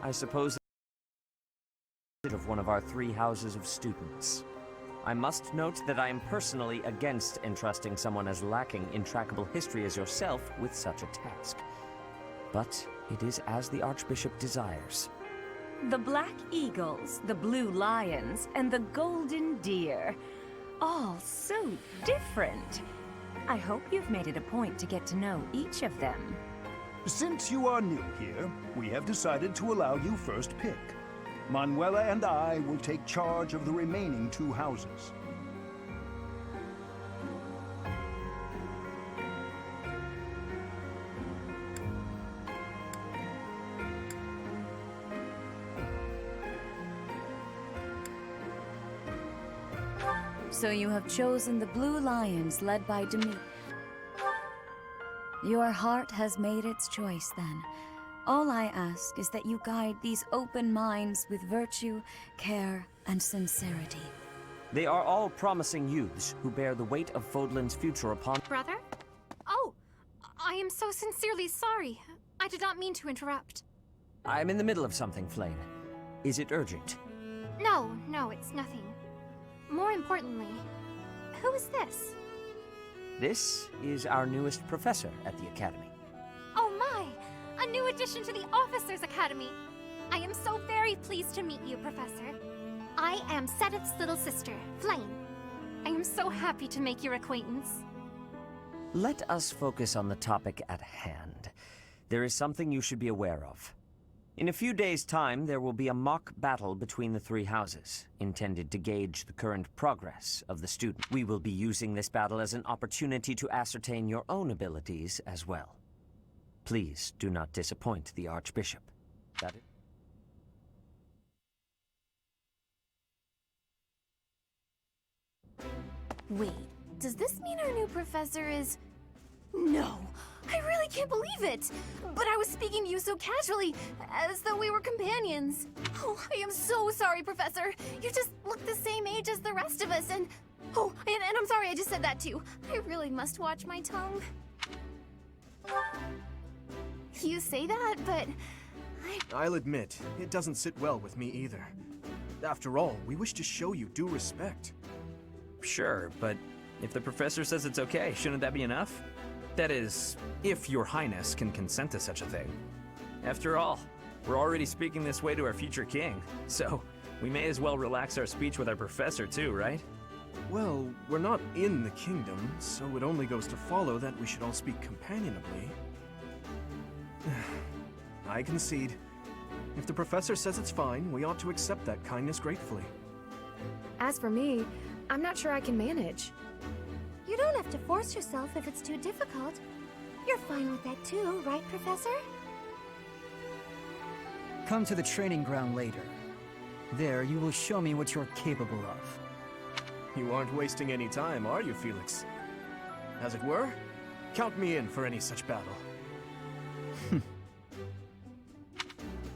I suppose of one of our 3 houses of students. I must note that I am personally against entrusting someone as lacking in trackable history as yourself with such a task. But it is as the Archbishop desires. The black eagles, the blue lions, and the golden deer. All so different. I hope you've made it a point to get to know each of them. Since you are new here, we have decided to allow you first pick. Manuela and I will take charge of the remaining 2 houses. So you have chosen the Blue Lions led by Demi. Your heart has made its choice then. All I ask is that you guide these open minds with virtue, care, and sincerity. They are all promising youths who bear the weight of Fodlan's future upon... Brother? Oh, I am so sincerely sorry. I did not mean to interrupt. I'm in the middle of something, Flame. Is it urgent? No, it's nothing. More importantly, who is this? This is our newest professor at the Academy. Oh my! A new addition to the Officers' Academy! I am so very pleased to meet you, Professor. I am Sedith's little sister, Flame. I am so happy to make your acquaintance. Let us focus on the topic at hand. There is something you should be aware of. In a few days' time, there will be a mock battle between the 3 houses, intended to gauge the current progress of the student. We will be using this battle as an opportunity to ascertain your own abilities as well. Please do not disappoint the Archbishop. That is... Wait, does this mean our new professor is... No! I really can't believe it! But I was speaking to you so casually, as though we were companions. Oh, I am so sorry, Professor. You just look the same age as the rest of us, and... Oh, and I'm sorry I just said that too. I really must watch my tongue. You say that, but... I'll admit, it doesn't sit well with me either. After all, we wish to show you due respect. Sure, but if the professor says it's okay, shouldn't that be enough? That is, if your highness can consent to such a thing. After all, we're already speaking this way to our future king, so we may as well relax our speech with our professor too, right? Well, we're not in the kingdom, so it only goes to follow that we should all speak companionably. I concede. If the professor says it's fine, we ought to accept that kindness gratefully. As for me, I'm not sure I can manage. You don't have to force yourself if it's too difficult. You're fine with that too, right, Professor? Come to the training ground later. There, you will show me what you're capable of. You aren't wasting any time, are you, Felix? As it were, count me in for any such battle.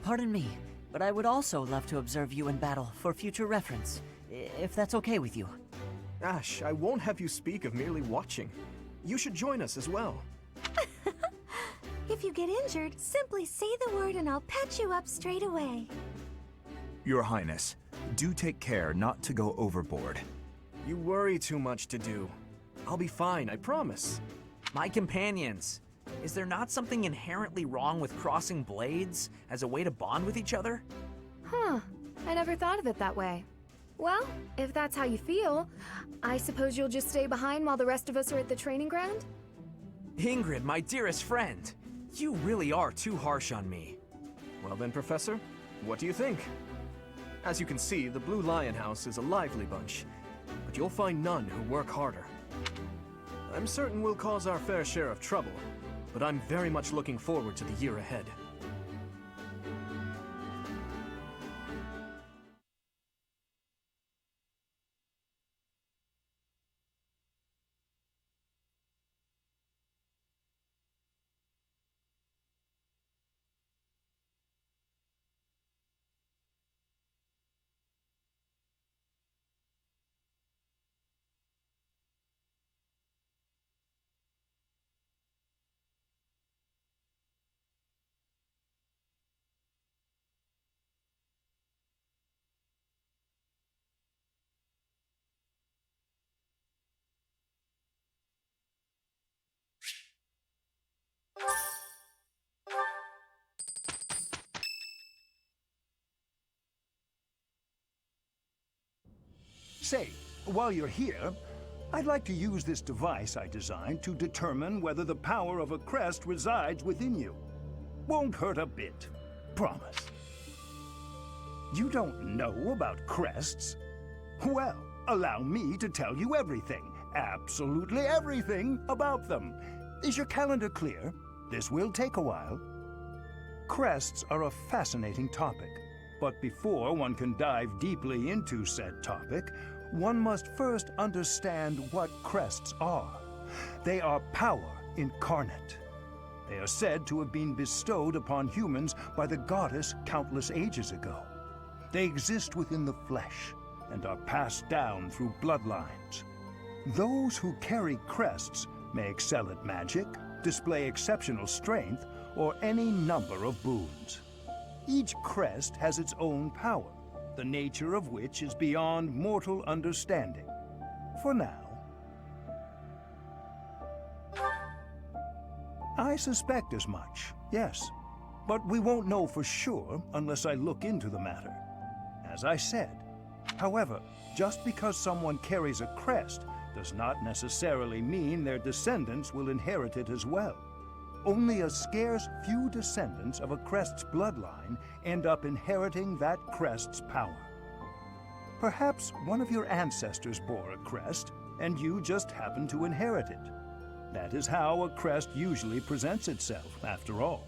Pardon me, but I would also love to observe you in battle for future reference, if that's okay with you. Ash, I won't have you speak of merely watching. You should join us as well. If you get injured, simply say the word and I'll patch you up straight away. Your Highness, do take care not to go overboard. You worry too much to do. I'll be fine, I promise. My companions, is there not something inherently wrong with crossing blades as a way to bond with each other? Huh, I never thought of it that way. Well, if that's how you feel, I suppose you'll just stay behind while the rest of us are at the training ground? Ingrid, my dearest friend, you really are too harsh on me. Well then, Professor, what do you think? As you can see, the Blue Lion House is a lively bunch, but you'll find none who work harder. I'm certain we'll cause our fair share of trouble, but I'm very much looking forward to the year ahead. Say, while you're here, I'd like to use this device I designed to determine whether the power of a crest resides within you. Won't hurt a bit. Promise. You don't know about crests? Well, allow me to tell you everything, absolutely everything about them. Is your calendar clear? This will take a while. Crests are a fascinating topic, but before one can dive deeply into said topic, one must first understand what crests are. They are power incarnate. They are said to have been bestowed upon humans by the goddess countless ages ago. They exist within the flesh and are passed down through bloodlines. Those who carry crests may excel at magic, display exceptional strength, or any number of boons. Each crest has its own power, the nature of which is beyond mortal understanding. For now. I suspect as much, yes. But we won't know for sure unless I look into the matter. As I said. However, just because someone carries a crest does not necessarily mean their descendants will inherit it as well. Only a scarce few descendants of a crest's bloodline end up inheriting that crest's power. Perhaps one of your ancestors bore a crest, and you just happen to inherit it. That is how a crest usually presents itself, after all.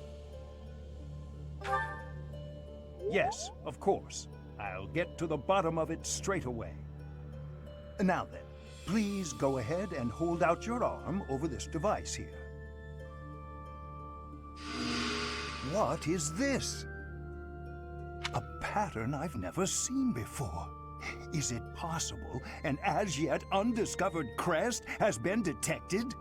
Yes, of course. I'll get to the bottom of it straight away. Now then, please go ahead and hold out your arm over this device here. What is this? A pattern I've never seen before. Is it possible an as yet undiscovered crest has been detected?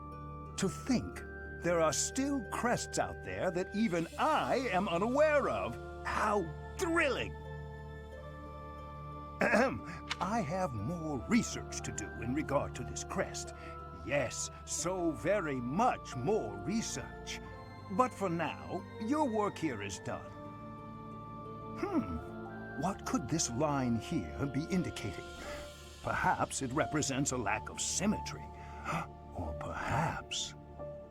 To think there are still crests out there that even I am unaware of. How thrilling! I have more research to do in regard to this crest. Yes, so very much more research. But for now, your work here is done. What could this line here be indicating? Perhaps it represents a lack of symmetry. Or perhaps...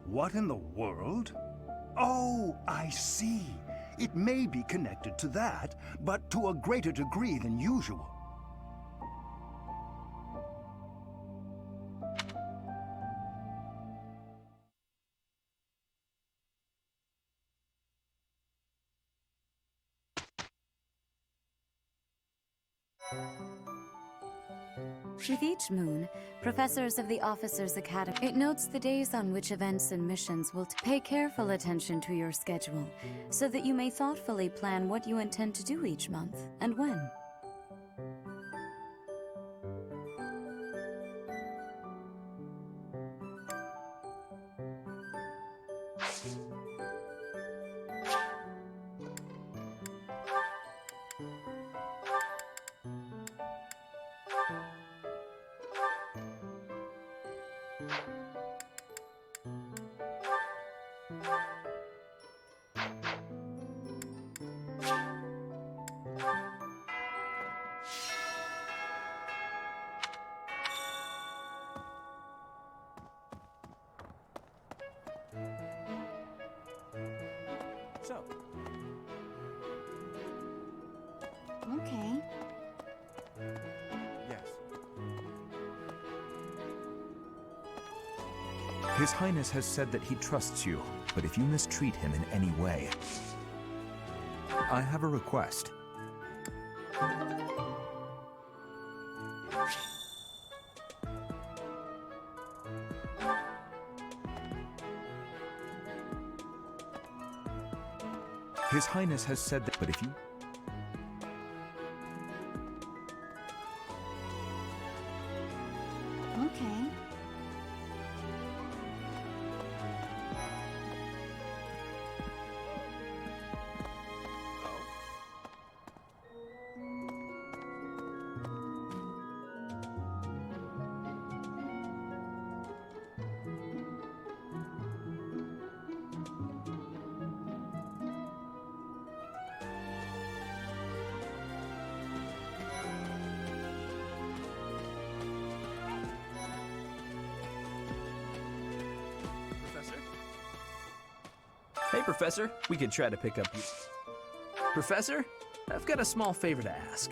What in the world? Oh, I see. It may be connected to that, but to a greater degree than usual. With each moon, professors of the Officers' Academy, it notes the days on which events and missions will pay careful attention to your schedule, so that you may thoughtfully plan what you intend to do each month, and when. So, Okay. yes. His Highness has said that he trusts you, but if you mistreat him in any way, I have a request. His Highness has said that, but if you... Okay. Hey, Professor. We could try to pick up you. Professor, I've got a small favor to ask.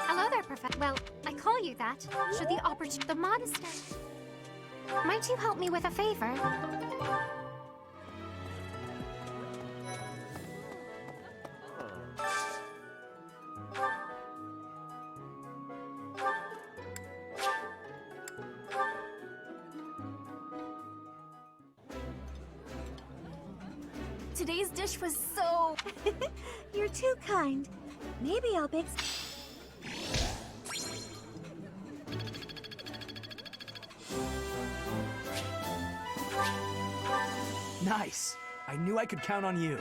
Hello there, Professor. Well, I call you that. Should the the monastery. Might you help me with a favor? Today's dish was so... You're too kind. Maybe I'll bake. Nice! I knew I could count on you.